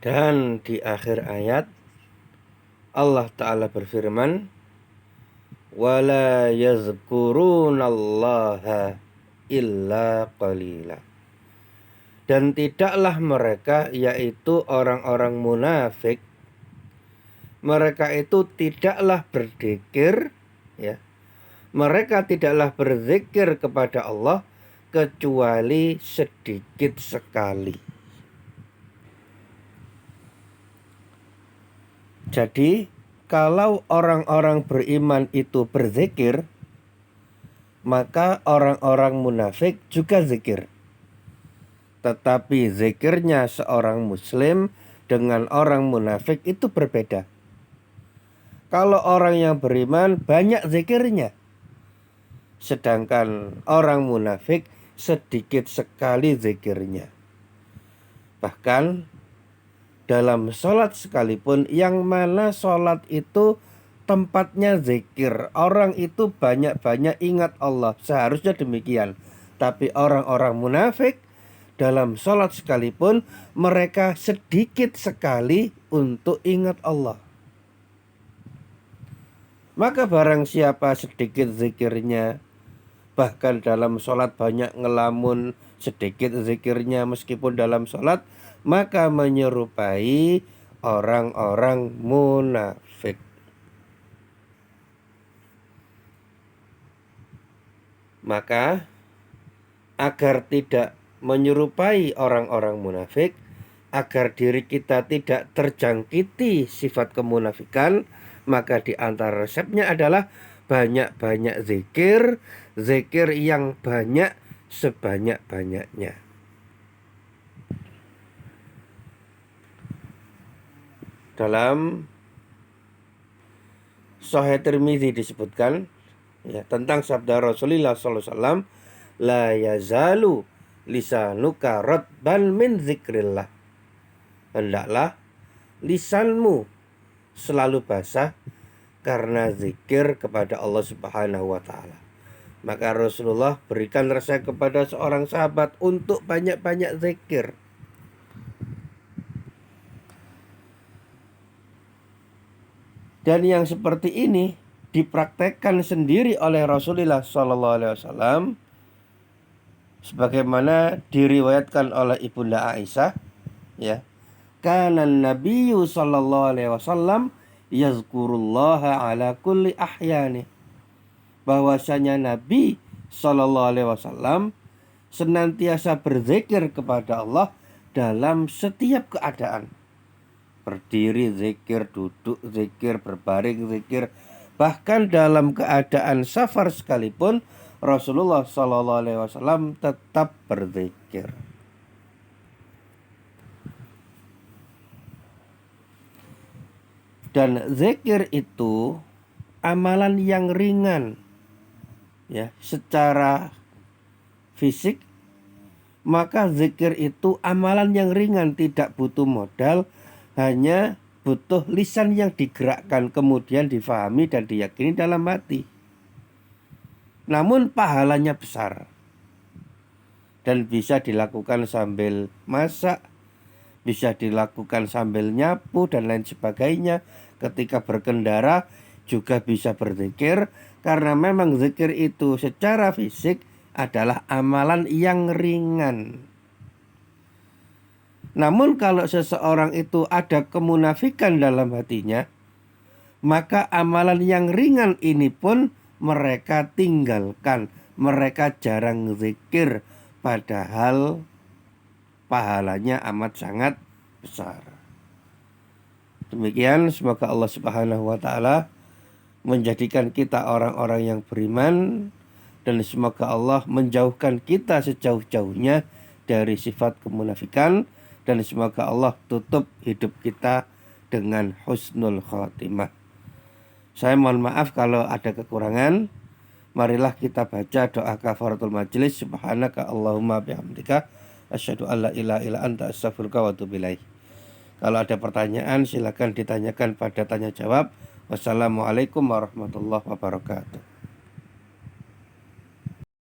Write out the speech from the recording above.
Dan di akhir ayat Allah Ta'ala berfirman, wala yazkurunallaha illa qalila. Dan tidaklah mereka, yaitu orang-orang munafik, mereka itu tidaklah berzikir, ya. Mereka tidaklah berzikir kepada Allah kecuali sedikit sekali. Jadi kalau orang-orang beriman itu berzikir, maka orang-orang munafik juga zikir. Tetapi zikirnya seorang muslim dengan orang munafik itu berbeda. Kalau orang yang beriman banyak zikirnya, sedangkan orang munafik sedikit sekali zikirnya. Bahkan dalam sholat sekalipun, yang mana sholat itu tempatnya zikir, orang itu banyak-banyak ingat Allah, seharusnya demikian. Tapi orang-orang munafik dalam sholat sekalipun, mereka sedikit sekali untuk ingat Allah. Maka barang siapa sedikit zikirnya, bahkan dalam sholat banyak ngelamun, sedikit zikirnya meskipun dalam sholat, maka menyerupai orang-orang munafik. Maka agar tidak menyerupai orang-orang munafik, agar diri kita tidak terjangkiti sifat kemunafikan, maka di antara resepnya adalah banyak-banyak zikir, zikir yang banyak sebanyak-banyaknya. Dalam Sahih Tirmidzi disebutkan, ya, tentang sabda Rasulullah SAW, la yazalu lisanuka ratban min zikrillah. Hendaklah lisanmu selalu basah karena zikir kepada Allah Subhanahu wa Ta'ala. Maka Rasulullah berikan resep kepada seorang sahabat untuk banyak-banyak zikir. Dan yang seperti ini dipraktekkan sendiri oleh Rasulullah SAW, sebagaimana diriwayatkan oleh Ibunda Aisyah, ya. Kana Nabiyyu sallallahu alaihi wasallam yazkurullaha ala kulli ahyani. Bahwasanya Nabi sallallahu alaihi wasallam senantiasa berzikir kepada Allah dalam setiap keadaan. Berdiri zikir, duduk zikir, berbaring zikir, bahkan dalam keadaan safar sekalipun Rasulullah sallallahu alaihi wasallam tetap berzikir. Dan zikir itu amalan yang ringan, ya, secara fisik. Maka zikir itu amalan yang ringan, tidak butuh modal, hanya butuh lisan yang digerakkan, kemudian difahami dan diyakini dalam hati. Namun pahalanya besar dan bisa dilakukan sambil masak, bisa dilakukan sambil nyapu dan lain sebagainya. Ketika berkendara juga bisa berzikir, karena memang zikir itu secara fisik adalah amalan yang ringan. Namun kalau seseorang itu ada kemunafikan dalam hatinya, maka amalan yang ringan ini pun mereka tinggalkan. Mereka jarang zikir, padahal pahalanya amat sangat besar. Demikian, semoga Allah Subhanahu wa Ta'ala menjadikan kita orang-orang yang beriman, dan semoga Allah menjauhkan kita sejauh-jauhnya dari sifat kemunafikan, dan semoga Allah tutup hidup kita dengan husnul khotimah. Saya mohon maaf kalau ada kekurangan. Marilah kita baca doa kafaratul majelis. Subhanaka Allahumma bihamdika asyhadu an la ilaha illa anta astaghfiruka wa atubu ilaik. Kalau ada pertanyaan silakan ditanyakan pada tanya jawab. Wassalamualaikum warahmatullahi wabarakatuh.